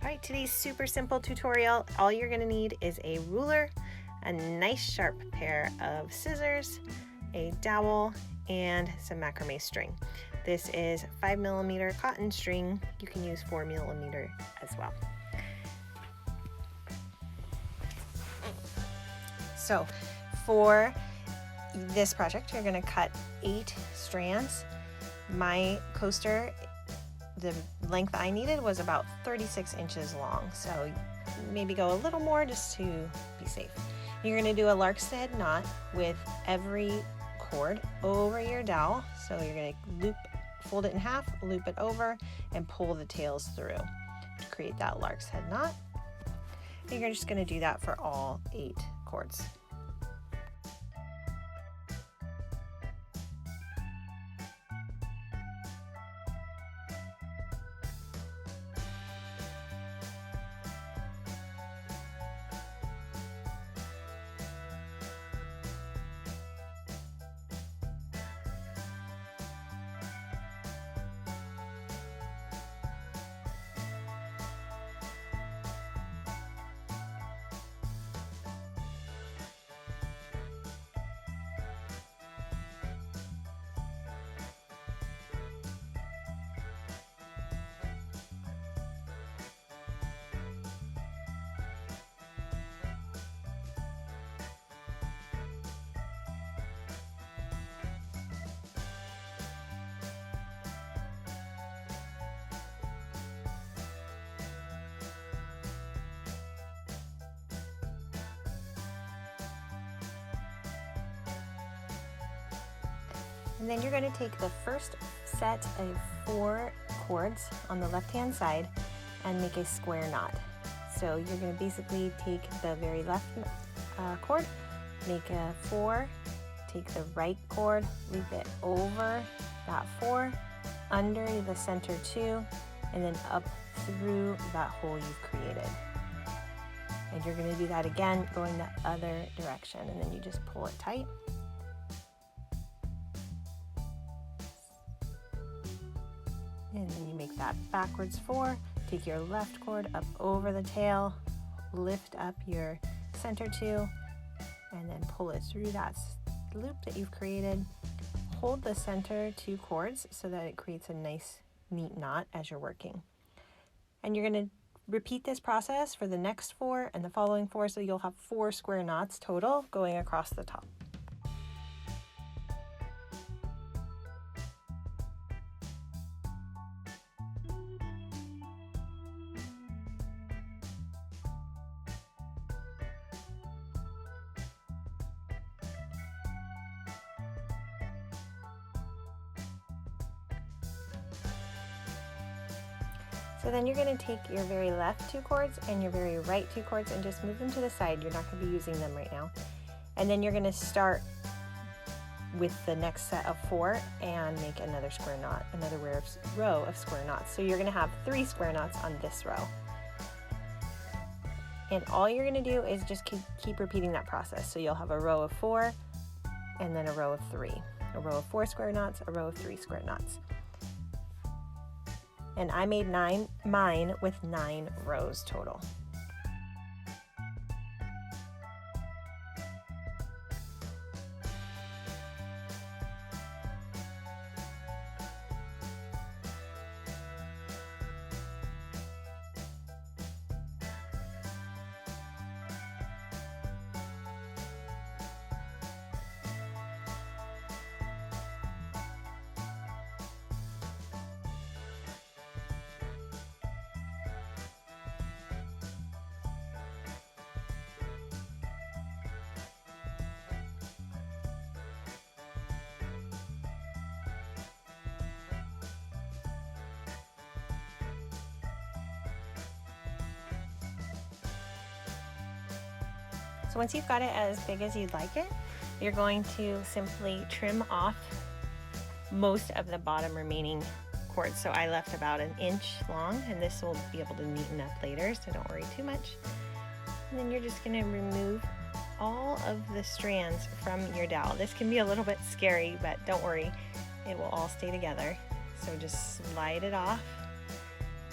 Alright, today's super simple tutorial, all you're going to need is a ruler, a nice sharp pair of scissors, a dowel, and some macrame string. This is 5mm cotton string. You can use 4mm as well. So for this project, you're going to cut 8 strands. My coaster, the length I needed was about 36 inches long, so maybe go a little more just to be safe. You're going to do a lark's head knot with every cord over your dowel. So you're going to fold it in half, loop it over, and pull the tails through to create that lark's head knot. And you're just going to do that for all 8 cords. And then you're going to take the first set of 4 cords on the left-hand side and make a square knot. So you're going to basically take the very left cord, make a 4, take the right cord, loop it over that 4, under the center 2, and then up through that hole you've created. And you're going to do that again going the other direction, and then you just pull it tight. And then you make that backwards 4, take your left cord up over the tail, lift up your center 2, and then pull it through that loop that you've created. Hold the center 2 cords so that it creates a nice neat knot as you're working. And you're going to repeat this process for the next 4 and the following 4, so you'll have 4 square knots total going across the top. So then you're going to take your very left 2 cords and your very right 2 cords and just move them to the side. You're not going to be using them right now. And then you're going to start with the next set of 4 and make another square knot, another row of square knots. So you're going to have 3 square knots on this row. And all you're going to do is just keep repeating that process. So you'll have a row of 4 and then a row of 3. A row of 4 square knots, a row of 3 square knots. And I made mine with 9 rows total. So once you've got it as big as you'd like it, you're going to simply trim off most of the bottom remaining cords. So I left about 1 inch long, and this will be able to neaten up later, so don't worry too much. And then you're just going to remove all of the strands from your dowel. This can be a little bit scary, but don't worry, it will all stay together. So just slide it off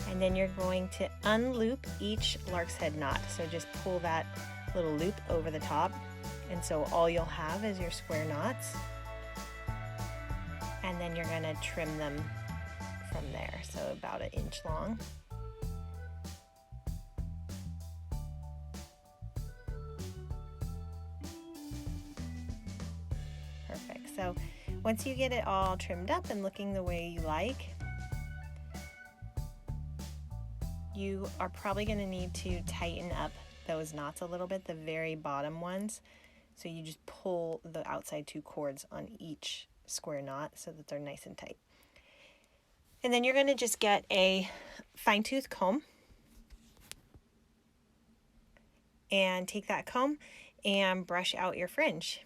And then you're going to unloop each lark's head knot. So just pull that little loop over the top. And so all you'll have is your square knots. And then you're going to trim them from there, so about 1 inch long. Perfect. So once you get it all trimmed up and looking the way you like, you are probably going to need to tighten up those knots a little bit, the very bottom ones. So you just pull the outside 2 cords on each square knot so that they're nice and tight. And then you're going to just get a fine tooth comb and take that comb and brush out your fringe.